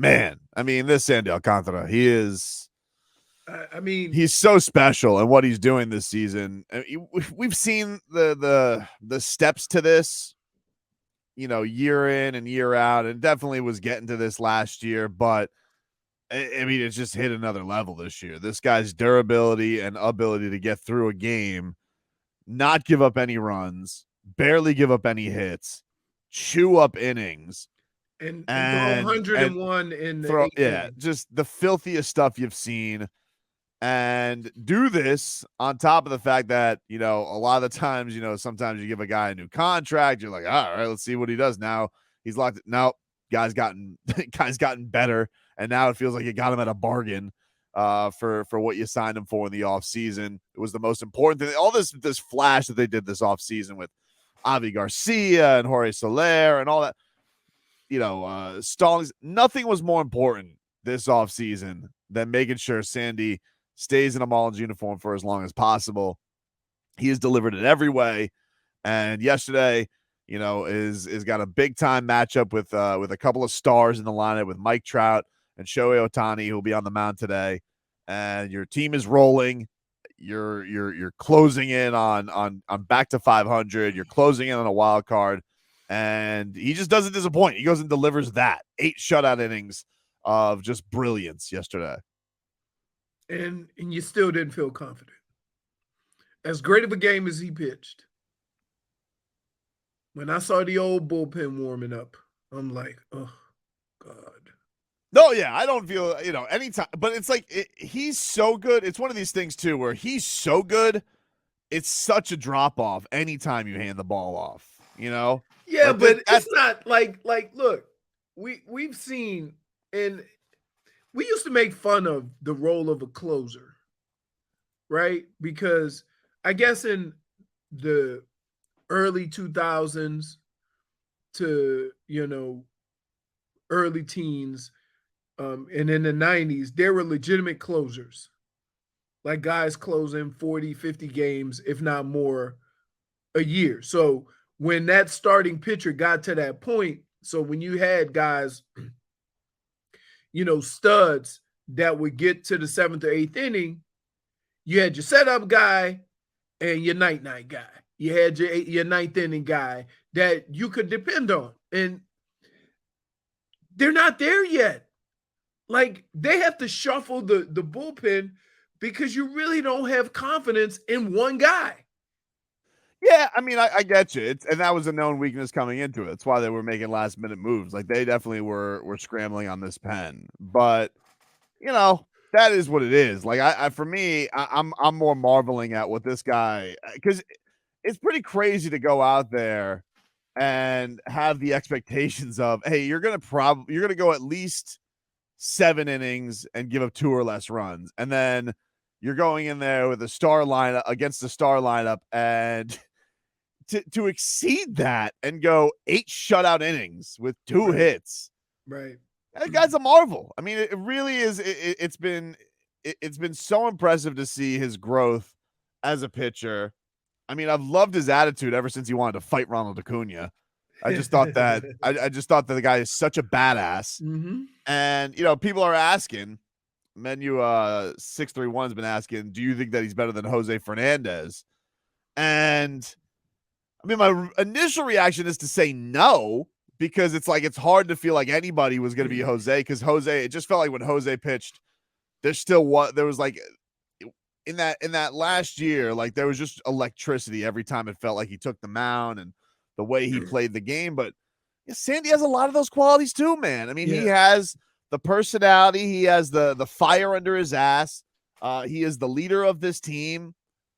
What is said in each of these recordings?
man, I mean, this Sandy Alcántara, I mean, he's so special and what he's doing this season. I mean, we've seen the steps to this, year in and year out, and definitely was getting to this last year, but I mean, it's just hit another level this year. This guy's durability and ability to get through a game, not give up any runs, barely give up any hits, chew up innings, and go and 101 in the throw, eighth yeah, inning. just the filthiest stuff you've seen. And do this on top of the fact that, a lot of the times, sometimes you give a guy a new contract, you're like, all right, let's see what he does now. He's locked. Now, guy's gotten better, and now it feels like you got him at a bargain for what you signed him for in the offseason. It was the most important thing. All this flash that they did this offseason with Avi Garcia and Jorge Soler and all that, Stallings. Nothing was more important this offseason than making sure Sandy stays in a Marlins uniform for as long as possible. He has delivered it every way. And yesterday, is got a big time matchup with a couple of stars in the lineup with Mike Trout and Shohei Ohtani, who will be on the mound today. And your team is rolling. You're closing in on back to 500. You're closing in on a wild card, and he just doesn't disappoint. He goes and delivers that 8 shutout innings of just brilliance yesterday. And you still didn't feel confident. As great of a game as he pitched, when I saw the old bullpen warming up, I'm like, oh, God. No, yeah, I don't feel, anytime. But it's like he's so good. It's one of these things, too, where he's so good, it's such a drop-off anytime you hand the ball off, Yeah, Like but it's not like look, we've seen, and we used to make fun of the role of a closer, right? Because I guess in the early 2000s to, early teens, and in the 90s, there were legitimate closers, like guys closing 40, 50 games, if not more, a year. So when that starting pitcher got to that point, so when you had guys, studs that would get to the 7th or 8th inning, you had your setup guy and your night guy. You had your 9th inning guy that you could depend on. And they're not there yet. Like, they have to shuffle the bullpen because you really don't have confidence in one guy. Yeah, I mean, I get you. And that was a known weakness coming into it. That's why they were making last minute moves. Like, they definitely were scrambling on this pen. But, that is what it is. Like, for me, I'm more marveling at what this guy, because it's pretty crazy to go out there and have the expectations of, hey, you're gonna go at least 7 innings and give up 2 or less runs, and then you're going in there with a star lineup against the star lineup, and to exceed that and go 8 shutout innings with 2 hits, Right. that guy's a marvel. I mean, it really is. It's been so impressive to see his growth as a pitcher. I mean, I've loved his attitude ever since he wanted to fight Ronald Acuna. I just thought that the guy is such a badass. Mm-hmm. And people are asking, Menu 631 has been asking, do you think that he's better than Jose Fernandez? And I mean, my initial reaction is to say no, because it's like it's hard to feel like anybody was going to be Jose, because Jose, it just felt like when Jose pitched, there was like in that last year, like there was just electricity every time it felt like he took the mound and the way he played the game. But yeah, Sandy has a lot of those qualities too, man. I mean, he has the personality, he has the fire under his ass. He is the leader of this team.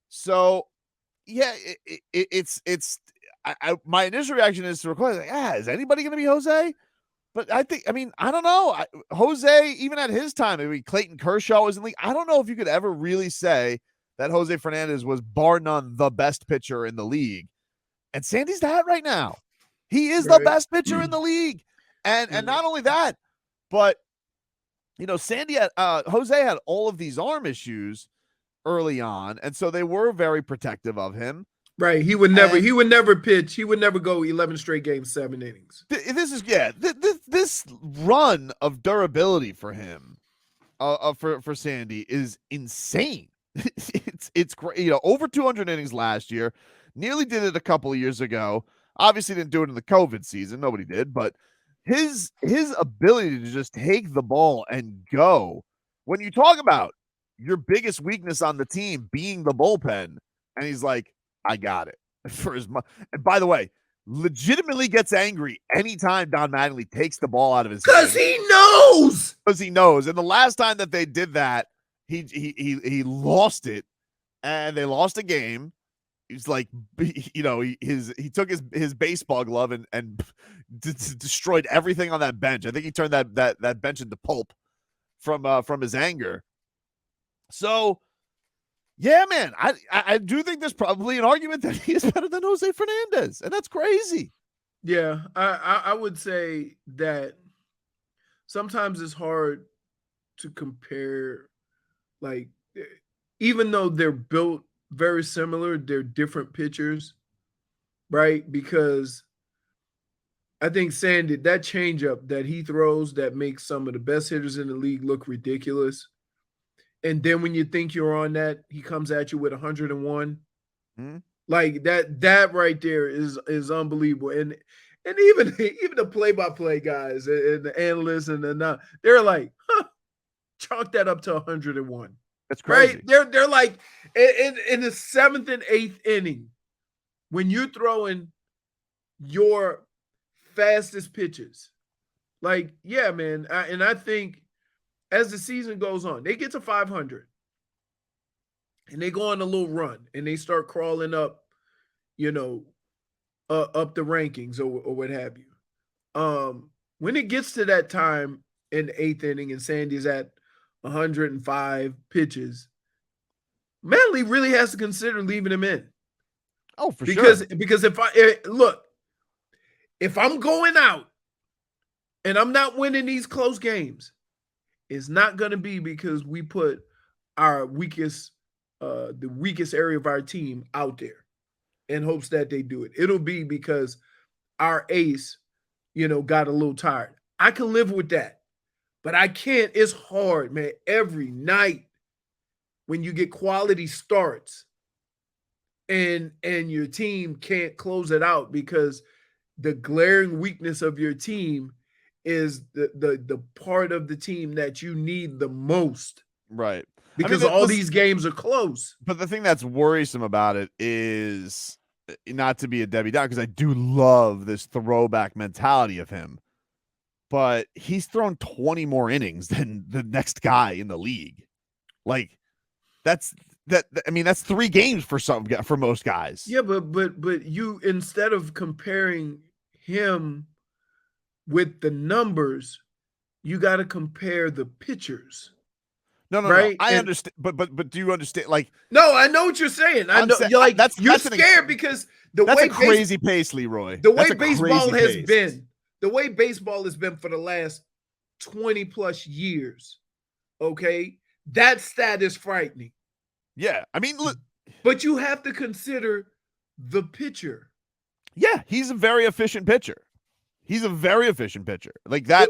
So yeah, it's my initial reaction is to request, like, is anybody going to be Jose? But I don't know. Jose, even at his time, maybe Clayton Kershaw was in the league. I don't know if you could ever really say that Jose Fernandez was bar none the best pitcher in the league. And Sandy's that right now. He is the best pitcher in the league. And not only that, but Sandy had Jose had all of these arm issues early on, and so they were very protective of him. Right. He would never pitch. He would never go 11 straight games, 7 innings. This run of durability for him, for Sandy is insane. It's great. You know, over 200 innings last year. Nearly did it a couple of years ago. Obviously didn't do it in the COVID season. Nobody did, but his ability to just take the ball and go. When you talk about your biggest weakness on the team being the bullpen, and he's like, I got it. For his and by the way, legitimately gets angry anytime Don Mattingly takes the ball out of his hands. Because he knows. And the last time that they did that, he lost it, and they lost a game. He's like, you know, he took his baseball glove and destroyed everything on that bench. I think he turned that bench into pulp from his anger. So, yeah, man, I do think there's probably an argument that he is better than Jose Fernandez, and that's crazy. Yeah, I would say that sometimes it's hard to compare, like, even though they're built very similar, they're different pitchers, right? Because I think Sandy, that changeup that he throws that makes some of the best hitters in the league look ridiculous. And then when you think you're on that, he comes at you with 101. Like that right there is unbelievable. And even the play-by-play guys and the analysts and they're like, chalk that up to 101. That's crazy. Right? They're like in the 7th and 8th inning, when you're throwing your fastest pitches, like, yeah, man. And I think as the season goes on, they get to 500 and they go on a little run and they start crawling up, you know, up the rankings or what have you. When it gets to that time in the 8th inning and Sandy's at 105 pitches, Manley really has to consider leaving him in. Oh, for sure. Because if I'm going out and I'm not winning these close games, it's not going to be because we put our the weakest area of our team out there in hopes that they do it. It'll be because our ace, got a little tired. I can live with that, but I can't. It's hard, man. Every night when you get quality starts and your team can't close it out because the glaring weakness of your team is the part of the team that you need the most. Right. Because these games are close. But the thing that's worrisome about it is, not to be a Debbie Downer, because I do love this throwback mentality of him, but he's thrown 20 more innings than the next guy in the league. Like, that's 3 games for most guys. Yeah, but you, instead of comparing him with the numbers, you got to compare the pitchers. No, right? I understand, but do you understand? Like, no, I know what you're saying. I know you're like you're scared because that's a crazy pace, Leroy. The way baseball has been for the last 20 plus years. Okay, that stat is frightening. Yeah, I mean, look, but you have to consider the pitcher. Yeah, he's a very efficient pitcher. Like that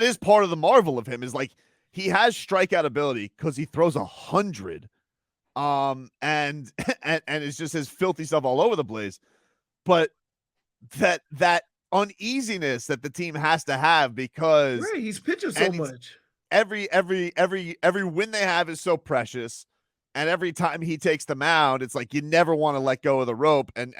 is part of the marvel of him, is like he has strikeout ability because he throws 100, and it's just his filthy stuff all over the place. But that uneasiness that the team has to have because he's pitching so much. Every win they have is so precious, and every time he takes the mound, it's like you never want to let go of the rope and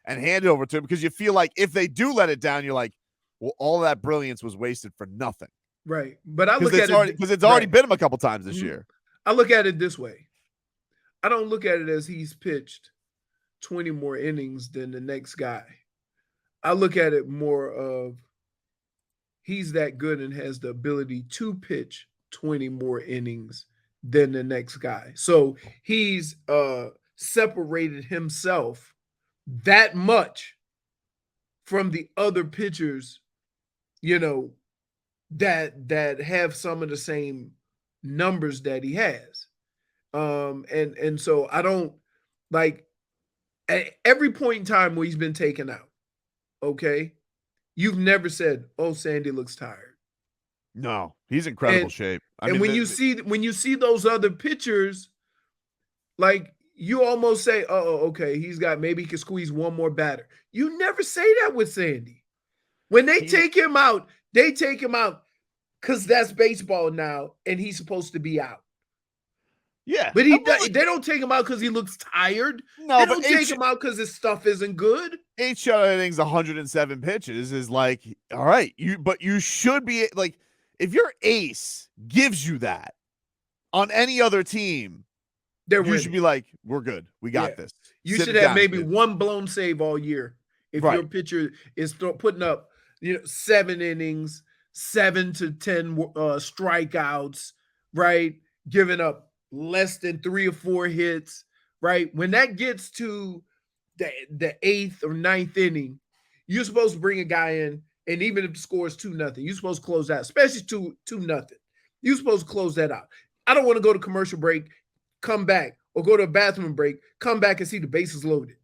hand it over to him, because you feel like if they do let it down, you're like, well, all that brilliance was wasted for nothing. Right. But I look at it because it's already been him a couple times this year. I look at it this way. I don't look at it as he's pitched 20 more innings than the next guy. I look at it more of he's that good and has the ability to pitch 20 more innings than the next guy. So he's separated himself that much from the other pitchers, that have some of the same numbers that he has. And so I don't, like, At every point in time where he's been taken out, okay, you've never said, "Oh, Sandy looks tired." No, he's incredible And shape. I and mean, when you see those other pictures, like you almost say, "Oh, okay, maybe he can squeeze one more batter." You never say that with Sandy. When he they take him out because that's baseball now, and he's supposed to be out. yeah. But Well, they don't take him out because he looks tired. They no, but don't take him out because his stuff isn't good. 8 shutout innings, 107 pitches is like, all right, you should be like, if your ace gives you that on any other team, They're you should winning. be like, we're good. We Yeah. got this. You Sit should it have down, maybe kid. one blown save all year if your Right. pitcher is putting up 7 innings, 7 to 10 strikeouts, right? Giving up less than 3 or 4 hits, right? When that gets to the 8th or ninth inning, you're supposed to bring a guy in, and even if the score is 2-0, you're supposed to close out, especially 2-0. You're supposed to close that out. I don't want to go to commercial break, come back, or go to a bathroom break, come back and see the bases loaded.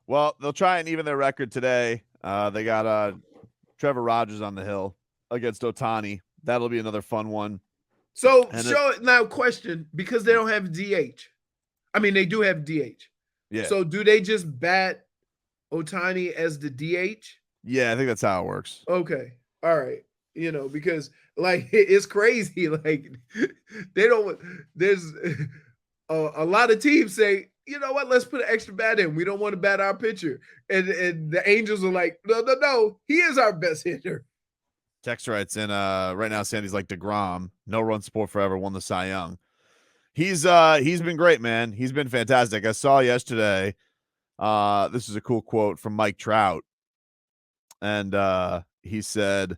Well, they'll try and even their record today. They got Trevor Rogers on the hill against Ohtani. That'll be another fun one. So now question, because they don't have DH. I mean, they do have DH. Yeah. So do they just bat Ohtani as the DH? Yeah, I think that's how it works. Okay. All right. Because like it's crazy. Like they don't. There's a lot of teams say, you know what? Let's put an extra bat in. We don't want to bat our pitcher, and the Angels are like, no. He is our best hitter. Text writes in. Right now Sandy's like DeGrom. No run support forever. Won the Cy Young. He's been great, man. He's been fantastic. I saw yesterday. This is a cool quote from Mike Trout, and he said,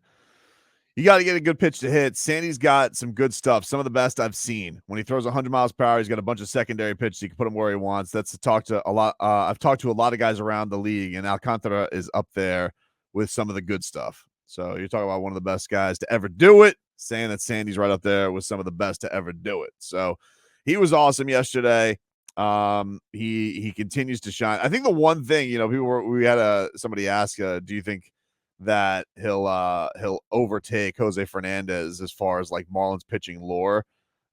you got to get a good pitch to hit. Sandy's got some good stuff, some of the best I've seen. When he throws 100 miles per hour, he's got a bunch of secondary pitches. He can put him where he wants. That's to talk to a lot. I've talked to a lot of guys around the league, and Alcántara is up there with some of the good stuff. So you're talking about one of the best guys to ever do it, saying that Sandy's right up there with some of the best to ever do it. So he was awesome yesterday. He continues to shine. I think the one thing, we had somebody ask, do you think that he'll overtake Jose Fernandez as far as like Marlins pitching lore?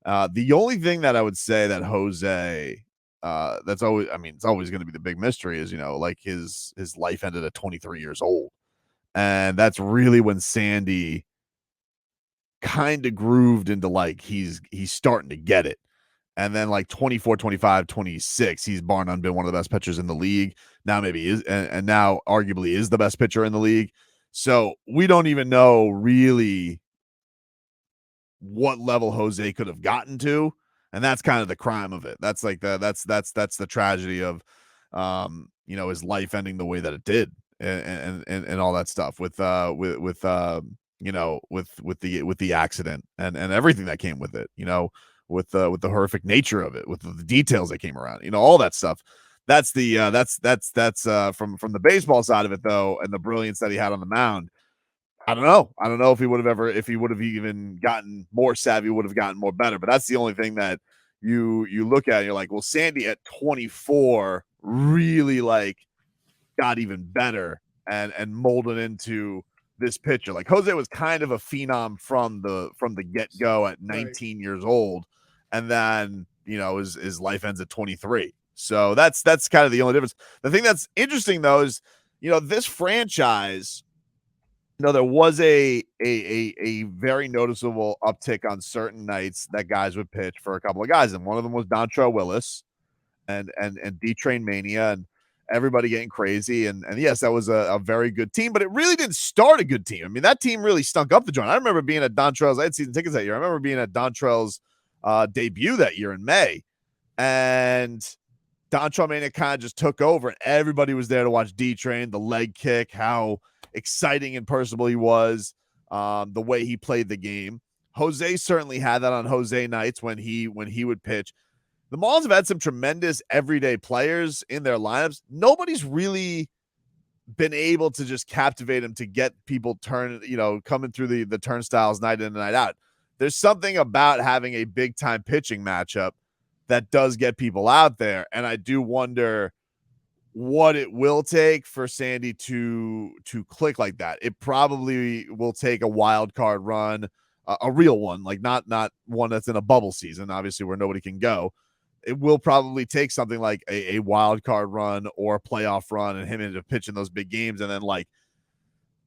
The only thing that I would say that Jose, that's always, I mean, it's always going to be the big mystery is, like his life ended at 23 years old. And that's really when Sandy kind of grooved into like, he's starting to get it. And then like 24, 25, 26, he's bar none been one of the best pitchers in the league. Now maybe is, and now arguably is the best pitcher in the league. So we don't even know really what level Jose could have gotten to. And that's kind of the crime of it. That's like that's the tragedy of, his life ending the way that it did and all that stuff with the accident and everything that came with it, with the horrific nature of it, with the details that came around, all that stuff. That's the from the baseball side of it though, and the brilliance that he had on the mound. I don't know if he would have even gotten more savvy, would have gotten more better. But that's the only thing that you look at and you're like, well, Sandy at 24 really like got even better and molded into this pitcher. Like Jose was kind of a phenom from the get-go at 19 years old, and then his life ends at 23. So that's kind of the only difference. The thing that's interesting though is this franchise, there was a very noticeable uptick on certain nights that guys would pitch for a couple of guys, and one of them was Dontrelle Willis and D-Train Mania and everybody getting crazy. And yes, that was a very good team, but it really didn't start a good team. I mean, that team really stunk up the joint. I remember being at Dontrelle's. I had season tickets that year. I remember being at Dontrelle's debut that year in May, and Dontrelle Mania kind of just took over, and everybody was there to watch D-Train, the leg kick, how exciting and personable he was, the way he played the game. Jose certainly had that on Jose nights when he would pitch. The Marlins have had some tremendous everyday players in their lineups. Nobody's really been able to just captivate him to get people coming through the turnstiles night in and night out. There's something about having a big time pitching matchup that does get people out there. And I do wonder what it will take for Sandy to click like that. It probably will take a wild card run, a real one, like not one that's in a bubble season, obviously, where nobody can go. It will probably take something like a wild card run or a playoff run and him into pitching those big games, and then like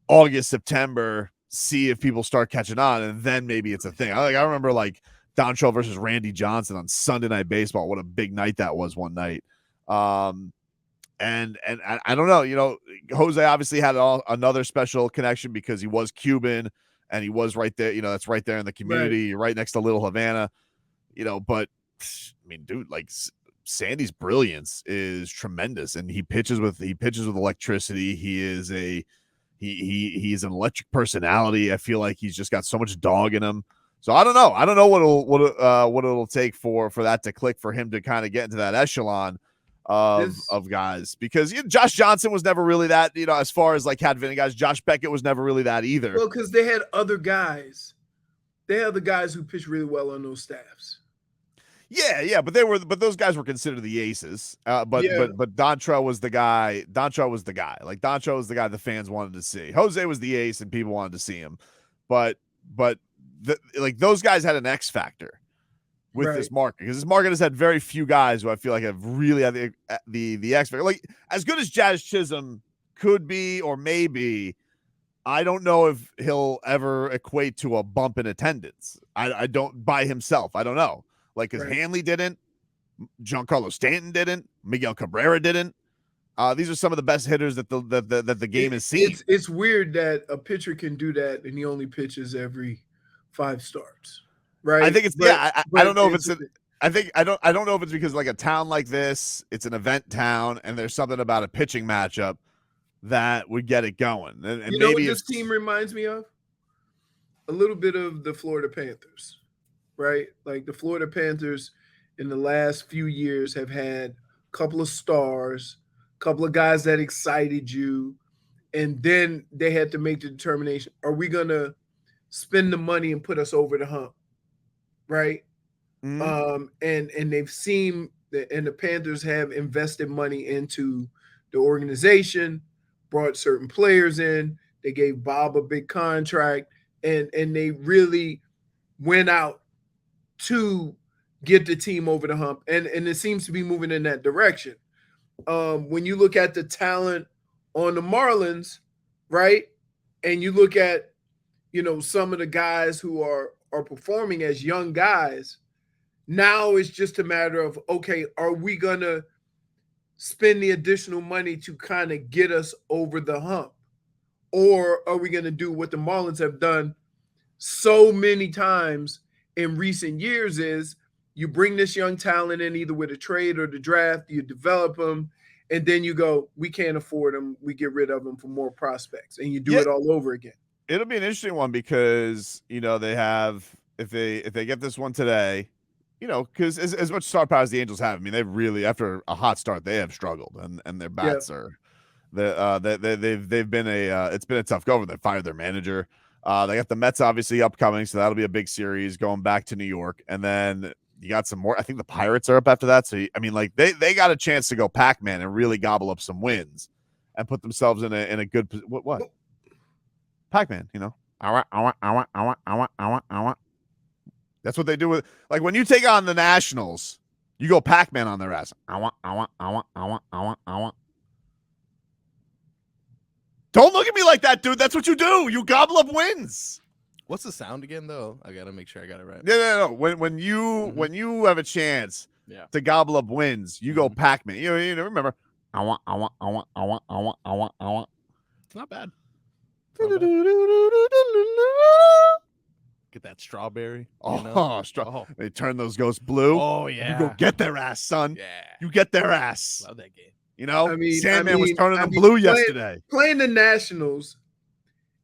August, September, see if people start catching on, and then maybe it's a thing. I remember like Dontrelle versus Randy Johnson on Sunday Night Baseball. What a big night that was one night. And I don't know, Jose obviously had another special connection because he was Cuban and he was right there, that's right there in the community, right next to Little Havana, but I mean, dude, like Sandy's brilliance is tremendous, and he pitches with electricity. He is he's an electric personality. I feel like he's just got so much dog in him. So I don't know what it'll take for that to click, for him to kind of get into that echelon of guys, because Josh Johnson was never really that, as far as like had guys. Josh Beckett was never really that either. Well, because they had other guys. They had the guys who pitched really well on those staffs. Yeah, but those guys were considered the aces. But Dontrelle was the guy. Dontrelle was the guy. Like Dontrelle was the guy the fans wanted to see. Jose was the ace, and people wanted to see him. But like those guys had an X factor with this market, because this market has had very few guys who I feel like have really had the X factor. Like as good as Jazz Chisholm could be or maybe, I don't know if he'll ever equate to a bump in attendance. I don't, by himself. I don't know. Like, because Hanley didn't, Giancarlo Stanton didn't, Miguel Cabrera didn't. These are some of the best hitters that the game has seen. It's weird that a pitcher can do that and he only pitches every 5 starts. Right. I think it's I don't know if it's I don't know if it's because like a town like this, it's an event town, and there's something about a pitching matchup that would get it going. And you know what this team reminds me of? A little bit of the Florida Panthers, right? Like the Florida Panthers in the last few years have had a couple of stars, a couple of guys that excited you, and then they had to make the determination: are we gonna spend the money and put us over the hump? Right. And they've seen that, and the Panthers have invested money into the organization, brought certain players in. They gave Bob a big contract, and they really went out to get the team over the hump. And it seems to be moving in that direction. When you look at the talent on the Marlins, right, and you look at, some of the guys who are performing as young guys, now it's just a matter of, okay, are we going to spend the additional money to kind of get us over the hump? Or are we going to do what the Marlins have done so many times in recent years, is you bring this young talent in either with a trade or the draft, you develop them, and then you go, we can't afford them, we get rid of them for more prospects, and you do it all over again. It'll be an interesting one because, they have, if they get this one today, because as much star power as the Angels have, I mean, they've really, after a hot start, they have struggled, and their bats are, they've been it's been a tough go. They fired their manager. They got the Mets obviously upcoming, so that'll be a big series going back to New York, and then you got some more. I think the Pirates are up after that. So I mean, like they got a chance to go Pac-Man and really gobble up some wins and put themselves in a good what. Pac-Man, I want. That's what they do with, like, when you take on the Nationals, you go Pac-Man on their ass. I want. Don't look at me like that, dude. That's what you do. You gobble up wins. What's the sound again, though? I gotta make sure I got it right. No. When you have a chance to gobble up wins, you go Pac-Man. You remember? I want. It's not bad. Get that strawberry. They turn those ghosts blue. Oh yeah. You go get their ass, son. Yeah. You get their ass. Love that game. Sandman was turning them blue yesterday. Playing the Nationals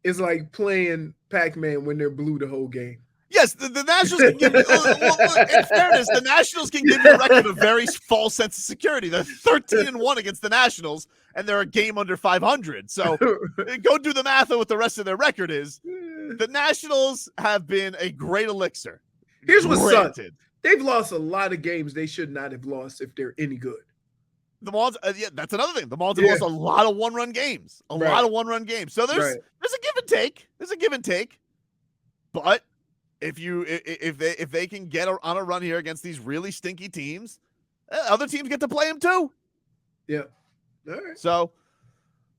is like playing Pac-Man when they're blue the whole game. Yes, the Nationals can give you, in fairness, the Nationals can give your record a very false sense of security. They're 13-1 against the Nationals, and they're a game under 500. So go do the math on what the rest of their record is. The Nationals have been a great elixir. Here's what's up. They've lost a lot of games they should not have lost if they're any good. The Marlins, yeah, that's another thing. The Marlins have lost a lot of one-run games. So there's a give and take. There's a give and take. But if they can get on a run here against these really stinky teams, other teams get to play them too. Yeah. All right. So